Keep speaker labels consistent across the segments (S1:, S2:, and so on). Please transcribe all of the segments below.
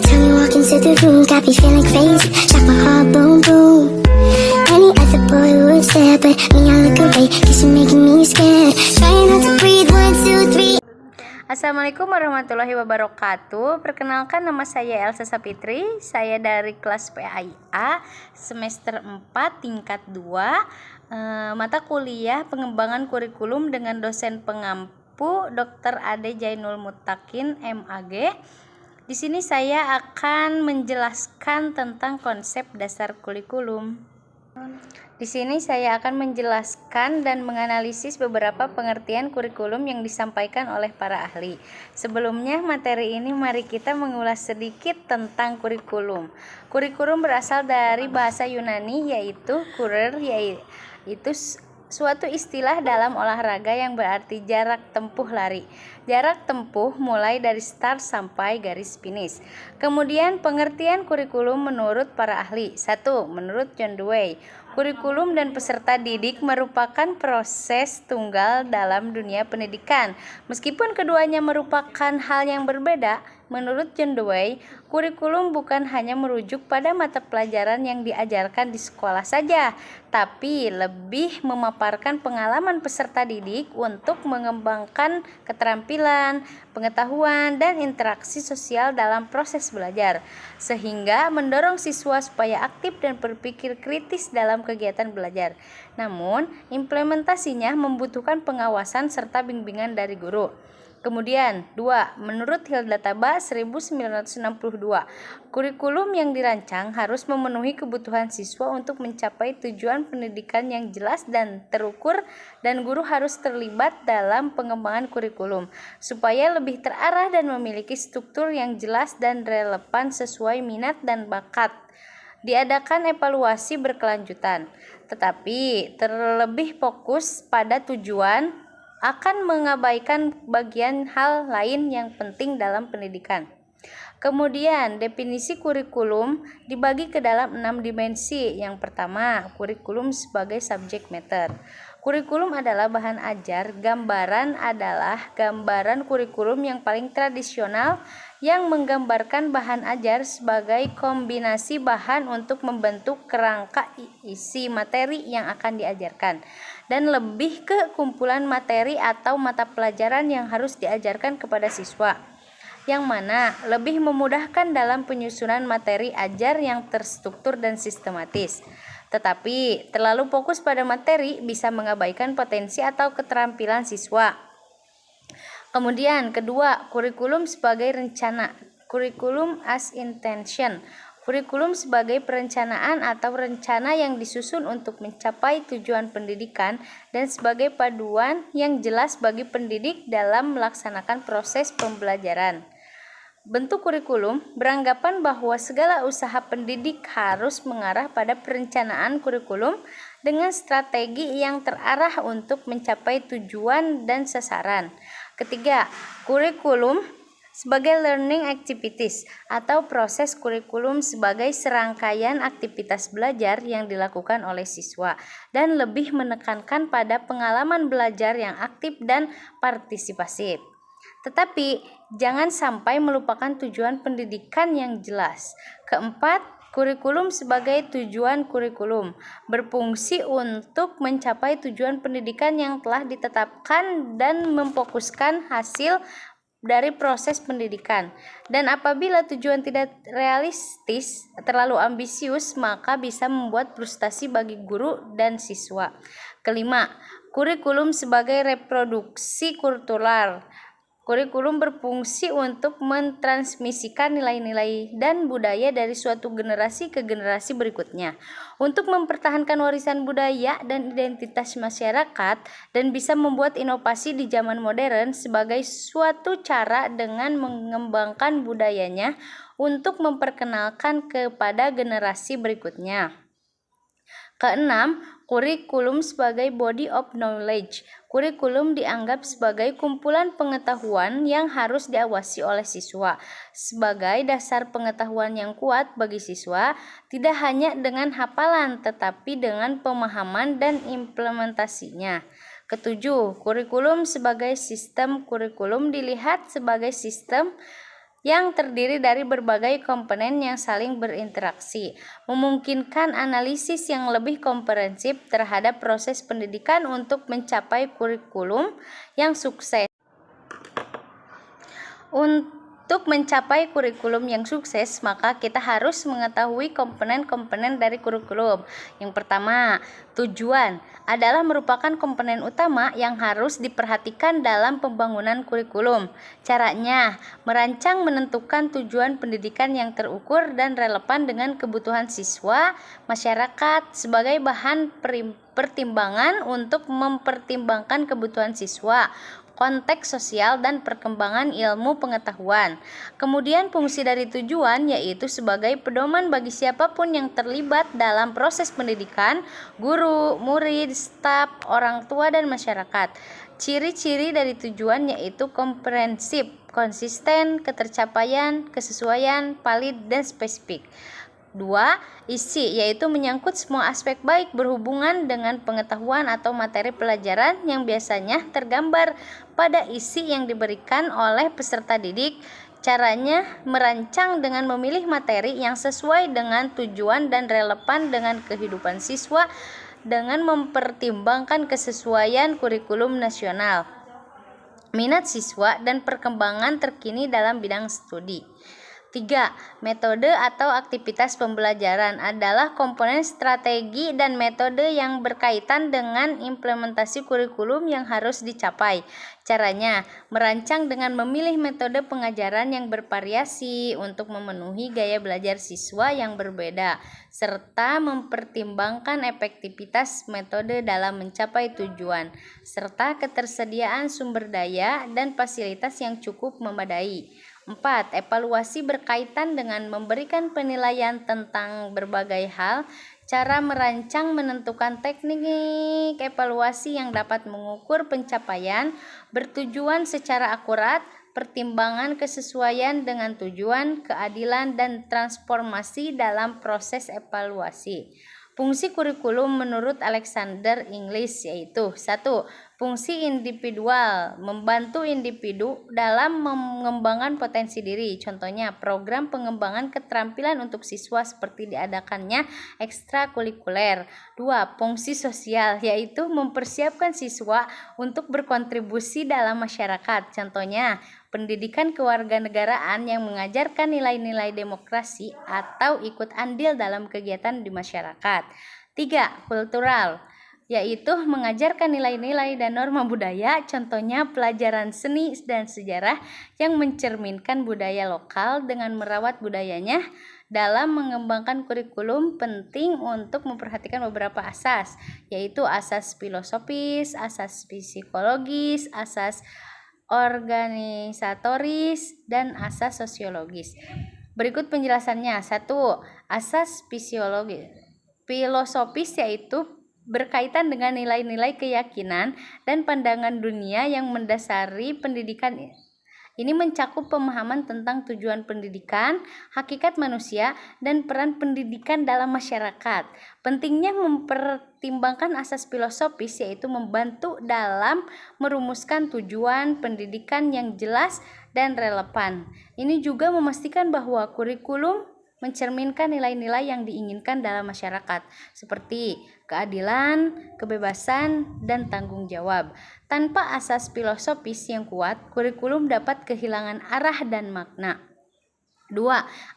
S1: time you walk into the room, got me feeling crazy, shot my heart boom boom. Any other boy would stare, but me I look away, cause you're making me scared. Trying not to breathe, 1, 2, 3.
S2: Assalamualaikum warahmatullahi wabarakatuh. Perkenalkan, nama saya Elsa Sapitri. Saya dari kelas PAIA semester 4 tingkat 2, mata kuliah pengembangan kurikulum dengan dosen pengampu Dr. Ade Jainul Mutakin MAG. Di sini saya akan menjelaskan tentang konsep dasar kurikulum. Di sini saya akan menjelaskan dan menganalisis beberapa pengertian kurikulum yang disampaikan oleh para ahli. Sebelumnya materi ini mari kita mengulas sedikit tentang kurikulum. Kurikulum berasal dari bahasa Yunani yaitu kurer, yaitu suatu istilah dalam olahraga yang berarti jarak tempuh lari. Jarak tempuh mulai dari start sampai garis finish. Kemudian pengertian kurikulum menurut para ahli. 1. Menurut John Dewey, kurikulum dan peserta didik merupakan proses tunggal dalam dunia pendidikan. Meskipun keduanya merupakan hal yang berbeda, menurut John Dewey, kurikulum bukan hanya merujuk pada mata pelajaran yang diajarkan di sekolah saja, tapi lebih memaparkan pengalaman peserta didik untuk mengembangkan keterampilan, pengetahuan, dan interaksi sosial dalam proses belajar, sehingga mendorong siswa supaya aktif dan berpikir kritis dalam kegiatan belajar. Namun, implementasinya membutuhkan pengawasan serta bimbingan dari guru. Kemudian, 2. Menurut Hilda Taba 1962, kurikulum yang dirancang harus memenuhi kebutuhan siswa untuk mencapai tujuan pendidikan yang jelas dan terukur, dan guru harus terlibat dalam pengembangan kurikulum supaya lebih terarah dan memiliki struktur yang jelas dan relevan sesuai minat dan bakat. Diadakan evaluasi berkelanjutan, tetapi terlebih fokus pada tujuan akan mengabaikan bagian hal lain yang penting dalam pendidikan. Kemudian, definisi kurikulum dibagi ke dalam 6 dimensi. Yang pertama, kurikulum sebagai subject matter. Kurikulum adalah bahan ajar, gambaran adalah gambaran kurikulum yang paling tradisional yang menggambarkan bahan ajar sebagai kombinasi bahan untuk membentuk kerangka isi materi yang akan diajarkan, dan lebih ke kumpulan materi atau mata pelajaran yang harus diajarkan kepada siswa, yang mana lebih memudahkan dalam penyusunan materi ajar yang terstruktur dan sistematis. Tetapi terlalu fokus pada materi bisa mengabaikan potensi atau keterampilan siswa. Kemudian kedua, kurikulum sebagai rencana, kurikulum as intention. Kurikulum sebagai perencanaan atau rencana yang disusun untuk mencapai tujuan pendidikan dan sebagai paduan yang jelas bagi pendidik dalam melaksanakan proses pembelajaran. Bentuk kurikulum beranggapan bahwa segala usaha pendidik harus mengarah pada perencanaan kurikulum dengan strategi yang terarah untuk mencapai tujuan dan sasaran. Ketiga, kurikulum sebagai learning activities atau proses kurikulum sebagai serangkaian aktivitas belajar yang dilakukan oleh siswa dan lebih menekankan pada pengalaman belajar yang aktif dan partisipasif. Tetapi jangan sampai melupakan tujuan pendidikan yang jelas. Keempat, kurikulum sebagai tujuan kurikulum berfungsi untuk mencapai tujuan pendidikan yang telah ditetapkan dan memfokuskan hasil dari proses pendidikan. Dan apabila tujuan tidak realistis, terlalu ambisius, maka bisa membuat frustasi bagi guru dan siswa. Kelima, kurikulum sebagai reproduksi kultural. Kurikulum berfungsi untuk mentransmisikan nilai-nilai dan budaya dari suatu generasi ke generasi berikutnya, untuk mempertahankan warisan budaya dan identitas masyarakat, dan bisa membuat inovasi di zaman modern sebagai suatu cara dengan mengembangkan budayanya untuk memperkenalkan kepada generasi berikutnya. Keenam, kurikulum sebagai body of knowledge. Kurikulum dianggap sebagai kumpulan pengetahuan yang harus diawasi oleh siswa, sebagai dasar pengetahuan yang kuat bagi siswa, tidak hanya dengan hafalan tetapi dengan pemahaman dan implementasinya. Ketujuh, kurikulum sebagai sistem. Kurikulum dilihat sebagai sistem yang terdiri dari berbagai komponen yang saling berinteraksi, memungkinkan analisis yang lebih komprehensif terhadap proses pendidikan untuk mencapai kurikulum yang sukses. Untuk mencapai kurikulum yang sukses, maka kita harus mengetahui komponen-komponen dari kurikulum. Yang pertama, tujuan adalah merupakan komponen utama yang harus diperhatikan dalam pembangunan kurikulum. Caranya, merancang menentukan tujuan pendidikan yang terukur dan relevan dengan kebutuhan siswa, masyarakat sebagai bahan pertimbangan untuk mempertimbangkan kebutuhan siswa, konteks sosial dan perkembangan ilmu pengetahuan. Kemudian fungsi dari tujuan yaitu sebagai pedoman bagi siapapun yang terlibat dalam proses pendidikan, guru, murid, staf, orang tua dan masyarakat. Ciri-ciri dari tujuan yaitu komprehensif, konsisten, ketercapaian, kesesuaian, valid dan spesifik. 2. Isi, yaitu menyangkut semua aspek baik berhubungan dengan pengetahuan atau materi pelajaran yang biasanya tergambar pada isi yang diberikan oleh peserta didik. Caranya merancang dengan memilih materi yang sesuai dengan tujuan dan relevan dengan kehidupan siswa dengan mempertimbangkan kesesuaian kurikulum nasional, minat siswa, dan perkembangan terkini dalam bidang studi. 3. Metode atau aktivitas pembelajaran adalah komponen strategi dan metode yang berkaitan dengan implementasi kurikulum yang harus dicapai. Caranya, merancang dengan memilih metode pengajaran yang bervariasi untuk memenuhi gaya belajar siswa yang berbeda, serta mempertimbangkan efektivitas metode dalam mencapai tujuan, serta ketersediaan sumber daya dan fasilitas yang cukup memadai. 4. Evaluasi berkaitan dengan memberikan penilaian tentang berbagai hal. Cara merancang menentukan teknik evaluasi yang dapat mengukur pencapaian, bertujuan secara akurat, pertimbangan kesesuaian dengan tujuan, keadilan, dan transformasi dalam proses evaluasi. Fungsi kurikulum menurut Alexander Inglis yaitu 1. Fungsi individual, membantu individu dalam mengembangkan potensi diri. Contohnya, program pengembangan keterampilan untuk siswa seperti diadakannya ekstrakurikuler. 2. Fungsi sosial, yaitu mempersiapkan siswa untuk berkontribusi dalam masyarakat. Contohnya, pendidikan kewarganegaraan yang mengajarkan nilai-nilai demokrasi atau ikut andil dalam kegiatan di masyarakat. 3. Kultural, yaitu mengajarkan nilai-nilai dan norma budaya, contohnya pelajaran seni dan sejarah yang mencerminkan budaya lokal dengan merawat budayanya. Dalam mengembangkan kurikulum penting untuk memperhatikan beberapa asas, yaitu asas filosofis, asas psikologis, asas organisatoris, dan asas sosiologis. Berikut penjelasannya. 1. Asas filosofis yaitu berkaitan dengan nilai-nilai keyakinan dan pandangan dunia yang mendasari pendidikan. Ini mencakup pemahaman tentang tujuan pendidikan, hakikat manusia, dan peran pendidikan dalam masyarakat. Pentingnya mempertimbangkan asas filosofis yaitu membantu dalam merumuskan tujuan pendidikan yang jelas dan relevan. Ini juga memastikan bahwa kurikulum mencerminkan nilai-nilai yang diinginkan dalam masyarakat, seperti keadilan, kebebasan, dan tanggung jawab. Tanpa asas filosofis yang kuat, kurikulum dapat kehilangan arah dan makna. 2.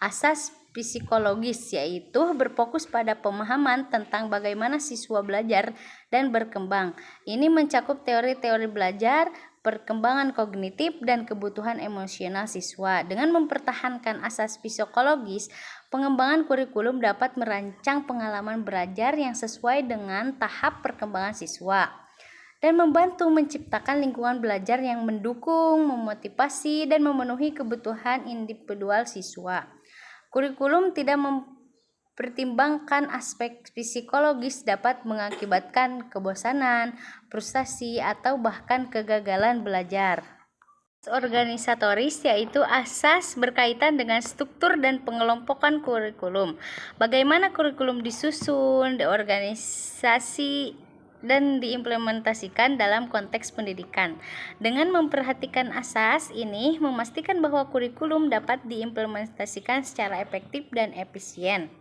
S2: Asas psikologis yaitu berfokus pada pemahaman tentang bagaimana siswa belajar dan berkembang. Ini mencakup teori-teori belajar, perkembangan kognitif, dan kebutuhan emosional siswa. Dengan mempertahankan asas psikologis, pengembangan kurikulum dapat merancang pengalaman belajar yang sesuai dengan tahap perkembangan siswa dan membantu menciptakan lingkungan belajar yang mendukung, memotivasi, dan memenuhi kebutuhan individual siswa. Kurikulum tidak mempertimbangkan aspek psikologis dapat mengakibatkan kebosanan, frustasi, atau bahkan kegagalan belajar. Organisatoris yaitu asas berkaitan dengan struktur dan pengelompokan kurikulum. Bagaimana kurikulum disusun, diorganisasi dan diimplementasikan dalam konteks pendidikan. Dengan memperhatikan asas ini, memastikan bahwa kurikulum dapat diimplementasikan secara efektif dan efisien.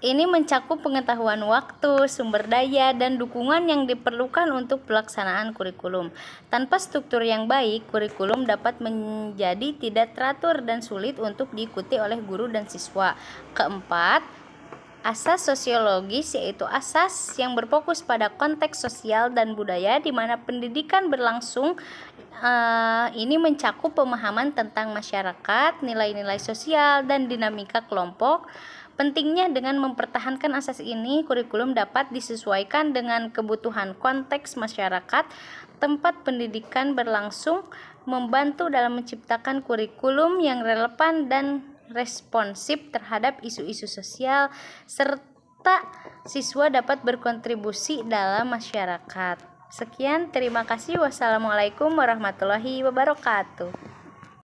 S2: Ini mencakup pengetahuan waktu, sumber daya, dan dukungan yang diperlukan untuk pelaksanaan kurikulum. Tanpa struktur yang baik, kurikulum dapat menjadi tidak teratur dan sulit untuk diikuti oleh guru dan siswa. Keempat, asas sosiologis, yaitu asas yang berfokus pada konteks sosial dan budaya di mana pendidikan berlangsung. Ini mencakup pemahaman tentang masyarakat, nilai-nilai sosial, dan dinamika kelompok. Pentingnya dengan mempertahankan asas ini, kurikulum dapat disesuaikan dengan kebutuhan konteks masyarakat tempat pendidikan berlangsung, membantu dalam menciptakan kurikulum yang relevan dan responsif terhadap isu-isu sosial, serta siswa dapat berkontribusi dalam masyarakat. Sekian, terima kasih. Wassalamualaikum warahmatullahi wabarakatuh.